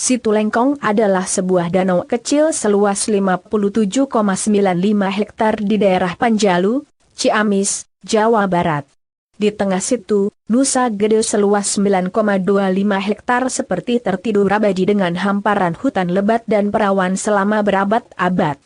Situlengkong adalah sebuah danau kecil seluas 57,95 hektar di daerah Panjalu, Ciamis, Jawa Barat. Di tengah situ, Nusa Gede seluas 9,25 hektar seperti tertidur abadi dengan hamparan hutan lebat dan perawan selama berabad-abad.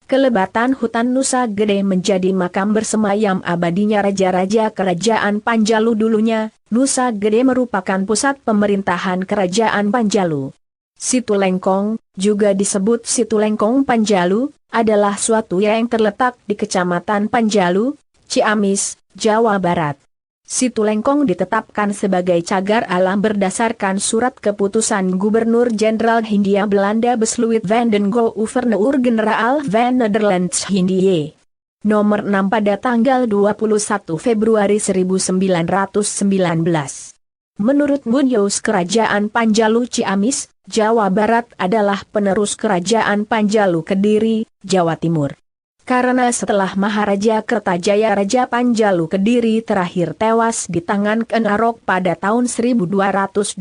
Kelebatan hutan Nusa Gede menjadi makam bersemayam abadinya raja-raja kerajaan Panjalu dulunya. Nusa Gede merupakan pusat pemerintahan kerajaan Panjalu. Situlengkong, juga disebut Situlengkong Panjalu, adalah suatu yang terletak di Kecamatan Panjalu, Ciamis, Jawa Barat. Situlengkong ditetapkan sebagai cagar alam berdasarkan surat keputusan Gubernur Jenderal Hindia Belanda Besluit van den Gouverneur-Generaal van Nederlands Hindië. Nomor 6 pada tanggal 21 Februari 1919. Menurut Munyos Kerajaan Panjalu Ciamis, Jawa Barat adalah penerus Kerajaan Panjalu Kediri, Jawa Timur. Karena setelah Maharaja Kertajaya Raja Panjalu Kediri terakhir tewas di tangan Ken Arok pada tahun 1222.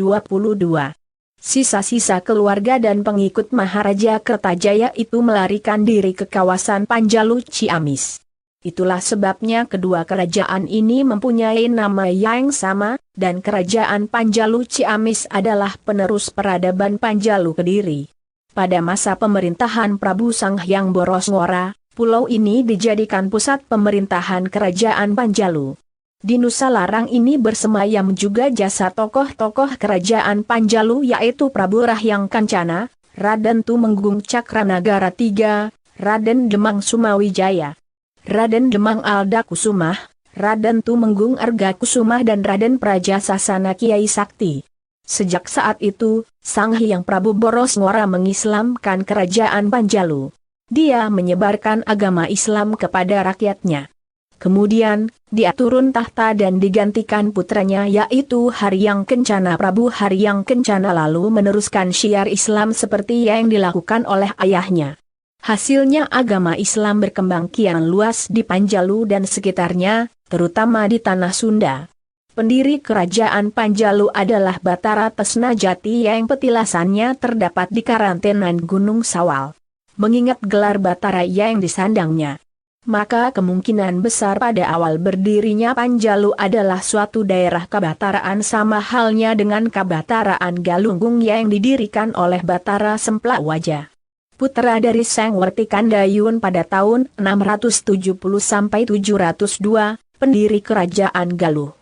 Sisa-sisa keluarga dan pengikut Maharaja Kertajaya itu melarikan diri ke kawasan Panjalu Ciamis. Itulah sebabnya kedua kerajaan ini mempunyai nama yang sama, dan kerajaan Panjalu Ciamis adalah penerus peradaban Panjalu Kediri. Pada masa pemerintahan Prabu Sanghyang Borosngora, pulau ini dijadikan pusat pemerintahan kerajaan Panjalu. Di Nusa Larang ini bersemayam juga jasa tokoh-tokoh kerajaan Panjalu yaitu Prabu Rahyang Kancana, Raden Tumenggung Cakranagara III, Raden Demang Sumawijaya, Raden Demang Alda Kusumah, Raden Tumenggung Arga Kusumah dan Raden Prajasasana Kiai Sakti. Sejak saat itu, Sanghyang Prabu Borosngora mengislamkan kerajaan Panjalu. Dia menyebarkan agama Islam kepada rakyatnya. Kemudian, dia turun tahta dan digantikan putranya yaitu Haryang Kencana. Prabu Haryang Kencana lalu meneruskan syiar Islam seperti yang dilakukan oleh ayahnya. Hasilnya agama Islam berkembang kian luas di Panjalu dan sekitarnya, terutama di Tanah Sunda. Pendiri kerajaan Panjalu adalah Batara Tesnajati yang petilasannya terdapat di karantenan Gunung Sawal. Mengingat gelar Batara yang disandangnya, maka kemungkinan besar pada awal berdirinya Panjalu adalah suatu daerah kabataraan sama halnya dengan kabataraan Galunggung yang didirikan oleh Batara Semplakwaja, putra dari Sengwerti Kandayun pada tahun 670-702, pendiri kerajaan Galuh.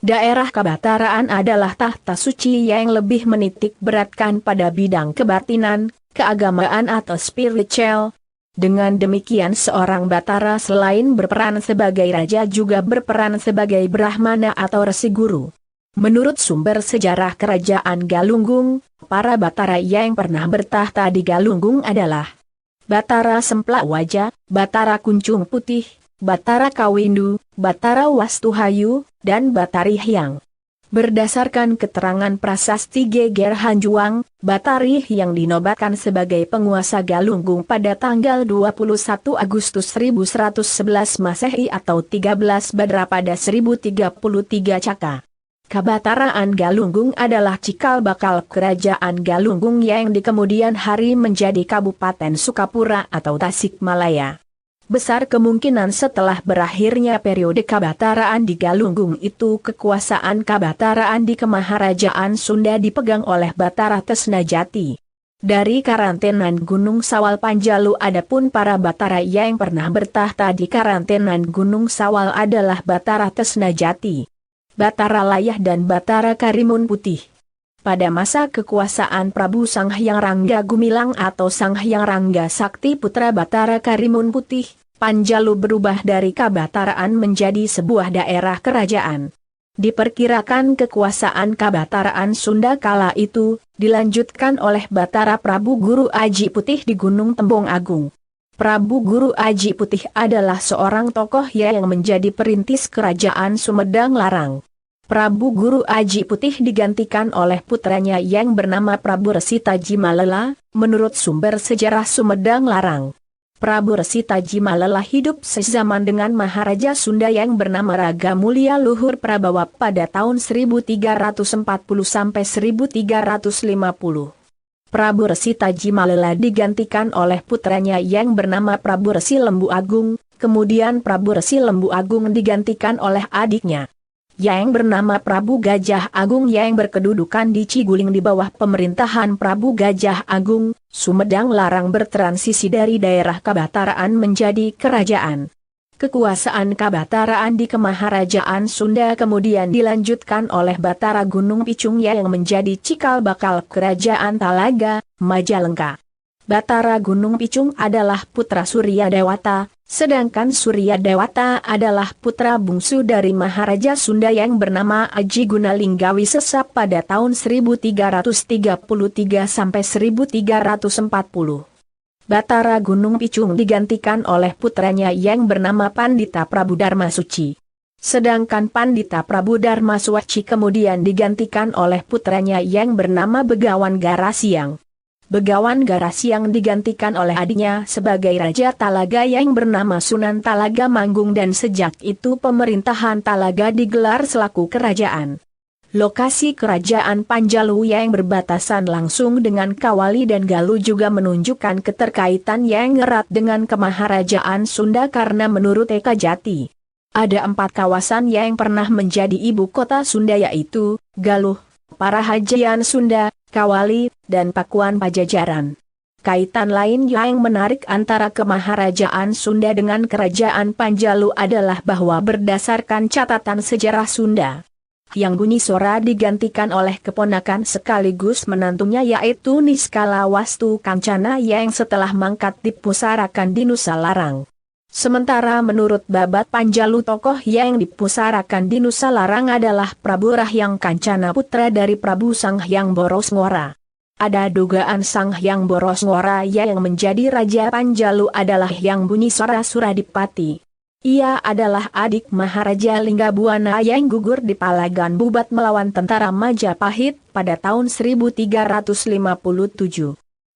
Daerah kabataraan adalah tahta suci yang lebih menitik beratkan pada bidang kebatinan, keagamaan atau spiritual. Dengan demikian seorang Batara selain berperan sebagai raja juga berperan sebagai brahmana atau resi guru. Menurut sumber sejarah kerajaan Galunggung, para Batara yang pernah bertahta di Galunggung adalah Batara Semplakwaja, Batara Kuncung Putih, Batara Kawindu, Batara Wastuhayu, dan Batari Hyang. Berdasarkan keterangan prasasti Geger Hanjuang, Batari yang dinobatkan sebagai penguasa Galunggung pada tanggal 21 Agustus 1111 Masehi atau 13 Badra pada 1033 Caka. Kabataraan Galunggung adalah cikal bakal kerajaan Galunggung yang di kemudian hari menjadi Kabupaten Sukapura atau Tasikmalaya. Besar kemungkinan setelah berakhirnya periode kabataraan di Galunggung itu kekuasaan kabataraan di Kemaharajaan Sunda dipegang oleh Batara Tesnajati. Dari karantenan Gunung Sawal Panjalu adapun para Batara yang pernah bertahta di karantenan Gunung Sawal adalah Batara Tesnajati, Batara Layah dan Batara Karimun Putih. Pada masa kekuasaan Prabu Sanghyang Rangga Gumilang atau Sanghyang Rangga Sakti putra Batara Karimun Putih, Panjalu berubah dari kabataraan menjadi sebuah daerah kerajaan. Diperkirakan kekuasaan kabataraan Sunda kala itu dilanjutkan oleh Batara Prabu Guru Aji Putih di Gunung Tembong Agung. Prabu Guru Aji Putih adalah seorang tokoh yang menjadi perintis kerajaan Sumedang Larang. Prabu Guru Aji Putih digantikan oleh putranya yang bernama Prabu Resi Tajimalela. Menurut sumber sejarah Sumedang Larang, Prabu Resi Tajimalela hidup sezaman dengan Maharaja Sunda yang bernama Raga Mulia Luhur Prabawa pada tahun 1340 sampai 1350. Prabu Resi Tajimalela digantikan oleh putranya yang bernama Prabu Resi Lembu Agung, kemudian Prabu Resi Lembu Agung digantikan oleh adiknya yang bernama Prabu Gajah Agung yang berkedudukan di Ciguling di bawah pemerintahan Prabu Gajah Agung. Sumedang Larang bertransisi dari daerah Kabataraan menjadi kerajaan. Kekuasaan Kabataraan di Kemaharajaan Sunda kemudian dilanjutkan oleh Batara Gunung Picung yang menjadi cikal bakal kerajaan Talaga, Majalengka. Batara Gunung Picung adalah putra Surya Dewata, sedangkan Surya Dewata adalah putra bungsu dari Maharaja Sunda yang bernama Aji Gunalinggawi Sesa pada tahun 1333 sampai 1340. Batara Gunung Picung digantikan oleh putranya yang bernama Pandita Prabu Dharma Suci. Sedangkan Pandita Prabu Dharma Suci kemudian digantikan oleh putranya yang bernama Begawan Garasiang. Begawan Garasiang digantikan oleh adiknya sebagai Raja Talaga yang bernama Sunan Talaga Manggung dan sejak itu pemerintahan Talaga digelar selaku kerajaan. Lokasi kerajaan Panjalu yang berbatasan langsung dengan Kawali dan Galuh juga menunjukkan keterkaitan yang erat dengan Kemaharajaan Sunda karena menurut Eka Jati, ada 4 kawasan yang pernah menjadi ibu kota Sunda yaitu Galuh, Parahajian Sunda, Kawali, dan Pakuan Pajajaran. Kaitan lain yang menarik antara Kemaharajaan Sunda dengan Kerajaan Panjalu adalah bahwa berdasarkan catatan sejarah Sunda, Hyang Bunyisora digantikan oleh keponakan sekaligus menantunya yaitu Niskala Wastu Kancana yang setelah mangkat dipusarakan di Nusa Larang. Sementara menurut babat Panjalu tokoh yang dipusarakan di Nusa Larang adalah Prabu Rahyang Kancana putra dari Prabu Sanghyang Borosngora. Ada dugaan Sanghyang Borosngora yang menjadi Raja Panjalu adalah Hyang Bunyisora Suradipati. Ia adalah adik Maharaja Linggabuana yang gugur di Palagan Bubat melawan tentara Majapahit pada tahun 1357.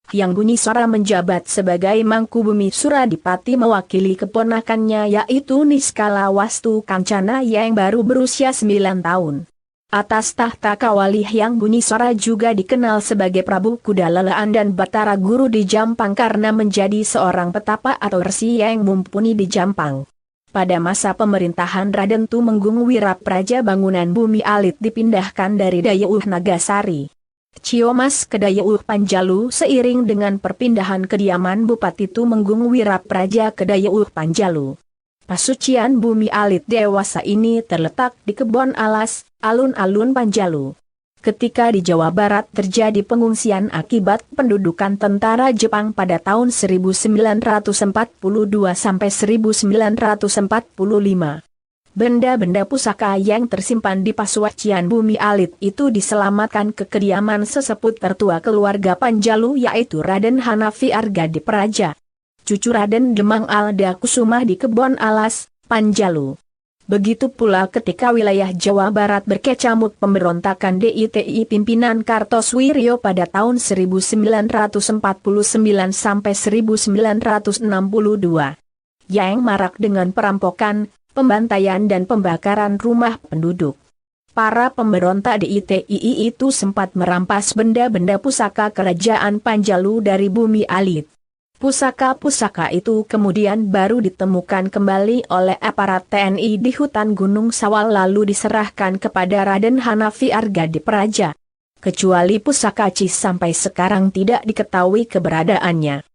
Hyang Bunyisora menjabat sebagai Mangkubumi Suradipati mewakili keponakannya yaitu Niskala Wastu Kancana yang baru berusia 9 tahun. Atas tahta Kawali Hyang Bunyisora juga dikenal sebagai Prabu Kuda Lelaan dan Batara Guru di Jampang karena menjadi seorang petapa atau resi yang mumpuni di Jampang. Pada masa pemerintahan Raden Tumenggung Wirapraja bangunan Bumi Alit dipindahkan dari Dayeuh Nagasari, Ciomas ke Dayeuh Panjalu seiring dengan perpindahan kediaman Bupati Tumenggung Wirapraja ke Dayeuh Panjalu. Pasucian Bumi Alit dewasa ini terletak di Kebon Alas, alun-alun Panjalu. Ketika di Jawa Barat terjadi pengungsian akibat pendudukan tentara Jepang pada tahun 1942 sampai 1945. Benda-benda pusaka yang tersimpan di Pasucian Bumi Alit itu diselamatkan ke kediaman seseput tertua keluarga Panjalu yaitu Raden Hanafi Argadi Praja, cucu Raden Demang Alda Kusumah di Kebon Alas, Panjalu. Begitu pula ketika wilayah Jawa Barat berkecamuk pemberontakan DITI pimpinan Kartosuwiryo pada tahun 1949 sampai 1962. Yang marak dengan perampokan, pembantaian dan pembakaran rumah penduduk. Para pemberontak DITI itu sempat merampas benda-benda pusaka kerajaan Panjalu dari Bumi Alit. Pusaka-pusaka itu kemudian baru ditemukan kembali oleh aparat TNI di hutan Gunung Sawal lalu diserahkan kepada Raden Hanafi Argadi Praja. Kecuali pusaka Cis sampai sekarang tidak diketahui keberadaannya.